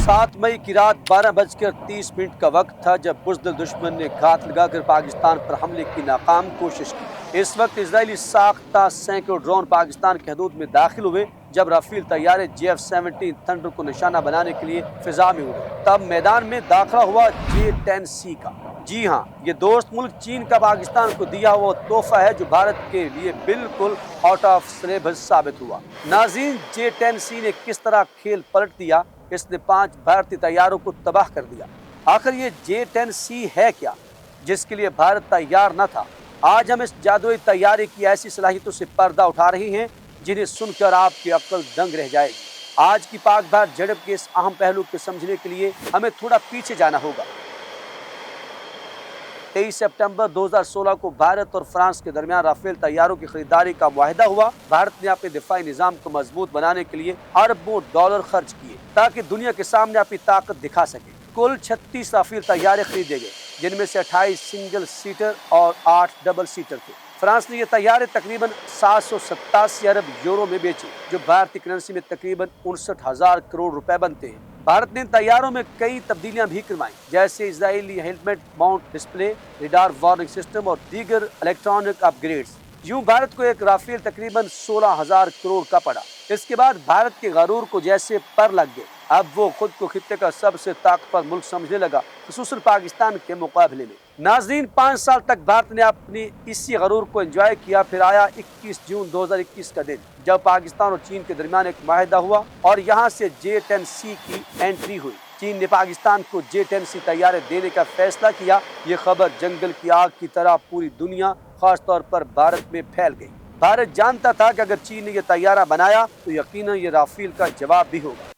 7 मई की रात 12:30 का वक्त था जब बुज़दिल दुश्मन ने घात लगाकर पाकिस्तान पर हमले की नाकाम कोशिश की। इस वक्त इजरायली साख्ता सैकड़ों ड्रोन पाकिस्तान के हदूद में दाखिल हुए। जब राफेल तैयारे JF-17 थंडर को निशाना बनाने के लिए फिजा में उड़े, तब मैदान में दाखिला हुआ J-10C का। जी हाँ, ये दोस्त मुल्क चीन का पाकिस्तान को दिया हुआ तोहफा है जो भारत के लिए बिल्कुल आउट ऑफ सिलेबस साबित हुआ। नाज़रीन, J-10C ने किस तरह खेल पलट दिया। इसने 5 भारतीय तैयारों को तबाह कर दिया। आखिर ये J-10C है क्या जिसके लिए भारत तैयार न था? आज हम इस जादुई तैयारी की ऐसी सलाहियतों से पर्दा उठा रहे हैं जिन्हें सुनकर आपकी अक्ल दंग रह जाएगी। आज की पाक भारत झड़प के इस अहम पहलू को समझने के लिए हमें थोड़ा पीछे जाना होगा। 23 सितंबर 2016 को भारत और फ्रांस के दरमियान राफेल तैयारों की खरीदारी का मुआहिदा हुआ। भारत ने अपने दिफाई निजाम को मजबूत बनाने के लिए अरबों डॉलर खर्च किए ताकि दुनिया के सामने अपनी ताकत दिखा सके। कुल 36 राफेल तैयारे खरीदे गए, जिनमें से 28 सिंगल सीटर और 8 डबल सीटर थे। फ्रांस ने ये तैयारे तकरीबन 787 अरब यूरो में बेचे, जो भारतीय करेंसी में तकरीबन 59,000 करोड़ रुपए बनते हैं। भारत ने इन तैयारों में कई तब्दीलियां भी करवाई, जैसे Israeli helmet mount display, radar warning system और दीगर इलेक्ट्रॉनिक अपग्रेड्स। यूं भारत को एक राफेल तकरीबन 16,000 करोड़ का पड़ा। इसके बाद भारत के गरूर को जैसे पर लग गए। अब वो खुद को खित्ते का सबसे ताकतवर मुल्क समझने लगा, खुसूसन पाकिस्तान के मुकाबले में। नाजरीन, 5 साल तक भारत ने अपनी इसी गरूर को एंजॉय किया। फिर आया 21 जून 2021 का दिन, जब पाकिस्तान और चीन के दरमियान एक मुआहिदा हुआ और यहाँ से J-10C की एंट्री हुई। चीन ने पाकिस्तान को J-10C तैयारे देने का फैसला किया। ये खबर जंगल की आग की तरह पूरी दुनिया, खास तौर पर भारत में फैल गई। भारत जानता था कि अगर चीन ने यह तैयारा बनाया तो यकीनन ये राफेल का जवाब भी होगा।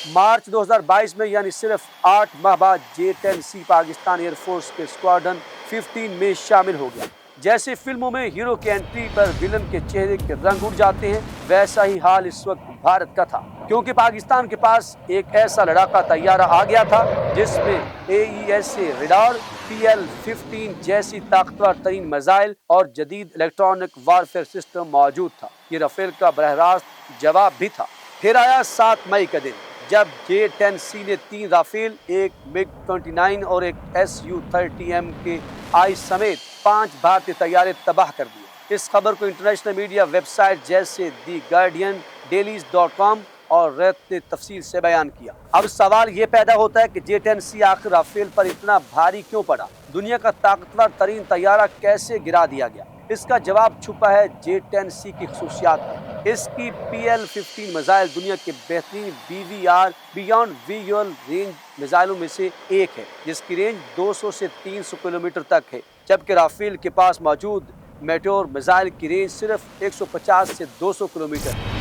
मार्च 2022 में, यानी सिर्फ 8 माह बाद, J-10C पाकिस्तान एयरफोर्स के स्क्वाड्रन 15 में शामिल हो गया। जैसे फिल्मों में हीरो की एंट्री पर विलन के चेहरे के रंग उड़ जाते हैं, वैसा ही हाल इस वक्त भारत का था, क्योंकि पाकिस्तान के पास एक ऐसा लड़ाका तैयारा आ गया था जिसमें AESA रडार, PL-15 जैसी ताकतवर तरीन मिसाइल और जदीद इलेक्ट्रॉनिक वारफेयर सिस्टम मौजूद था। ये राफेल का बरह रास्त जवाब भी था। फिर आया 7 मई का दिन, जब J-10C ने 3 राफेल, एक MiG-29 और एक Su-30M के आई समेत 5 भारतीय तैयारे तबाह कर दिए। इस खबर को इंटरनेशनल मीडिया वेबसाइट जैसे दी गार्डियन, डेलीज.com और रेत ने तफसील से बयान किया। अब सवाल ये पैदा होता है कि J-10C आखिर राफेल पर इतना भारी क्यों पड़ा? दुनिया का ताकतवर तरीन तैयारा कैसे गिरा दिया गया? इसका जवाब छुपा है J-10C की खसूसियात में। इसकी PL-15 मिसाइल दुनिया के बेहतरीन BVR बियॉन्ड विजुअल रेंज मिसाइलों में से एक है, जिसकी रेंज 200 से 300 किलोमीटर तक है, जबकि राफेल के पास मौजूद मेटेओर मिसाइल की रेंज सिर्फ 150 से 200 किलोमीटर है।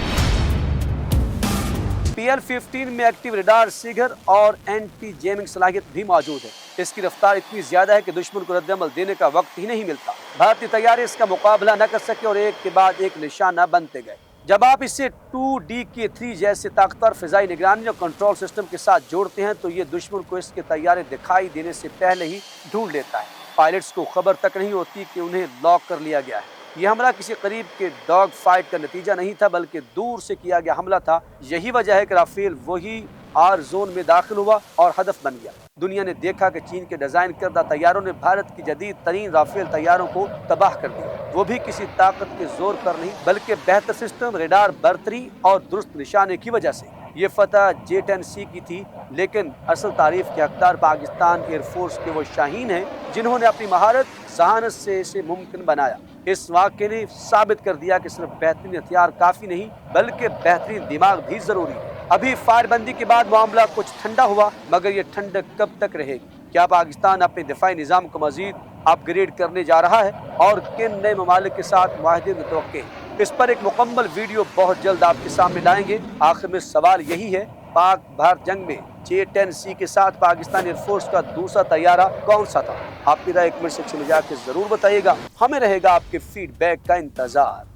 PL-15 में एक्टिव रडार, सिगर और एंटी जैमिंग सलाहियत भी मौजूद है। इसकी रफ्तार इतनी ज्यादा है कि दुश्मन को रद्द-ए-अमल देने का वक्त ही नहीं मिलता। भारतीय तैयारे इसका मुकाबला न कर सके और एक के बाद एक निशाना बनते गए। जब आप इसे 2DK3 जैसे ताकतवर फिजाई निगरानी और कंट्रोल सिस्टम के साथ जोड़ते हैं तो ये दुश्मन को इसके तैयारे दिखाई देने से पहले ही ढूंढ लेता है। पायलट्स को खबर तक नहीं होती कि उन्हें लॉक कर लिया गया है। यह हमला किसी करीब के डॉग फाइट का नतीजा नहीं था, बल्कि दूर से किया गया हमला था। यही वजह है कि राफेल वही आर जोन में दाखिल हुआ और हदफ बन गया। दुनिया ने देखा कि चीन के डिजाइन करदा तैयारों ने भारत की जदीद तरीन राफेल तैयारों को तबाह कर दिया, वो भी किसी ताकत के जोर पर नहीं, बल्कि बेहतर सिस्टम, रडार बर्तरी और दुरुस्त निशाने की वजह से। ये फतह J-10C की थी, लेकिन असल तारीफ के हकदार पाकिस्तान एयरफोर्स के वो शाहीन हैं जिन्होंने अपनी महारत, जहानत से इसे मुमकिन बनाया। इस वाक़े ने साबित कर दिया कि सिर्फ बेहतरीन हथियार काफ़ी नहीं, बल्कि बेहतरीन दिमाग भी ज़रूरी है। अभी फायरबंदी के बाद मामला कुछ ठंडा हुआ, मगर ये ठंडक कब तक रहेगी? क्या पाकिस्तान अपने दिफाई निज़ाम को मज़ीद अपग्रेड करने जा रहा है और किन नए ममालिक के साथ मुआहदे मुतवक्के हैं? इस पर एक मुकम्मल वीडियो बहुत जल्द आपके सामने लाएंगे। आखिर में सवाल यही है, पाक भारत जंग में J-10C के साथ पाकिस्तान एयरफोर्स का दूसरा तैयारा कौन सा था? आपकी राय कमेंट सेक्शन में जाकर जरूर बताइएगा। हमें रहेगा आपके फीडबैक का इंतजार।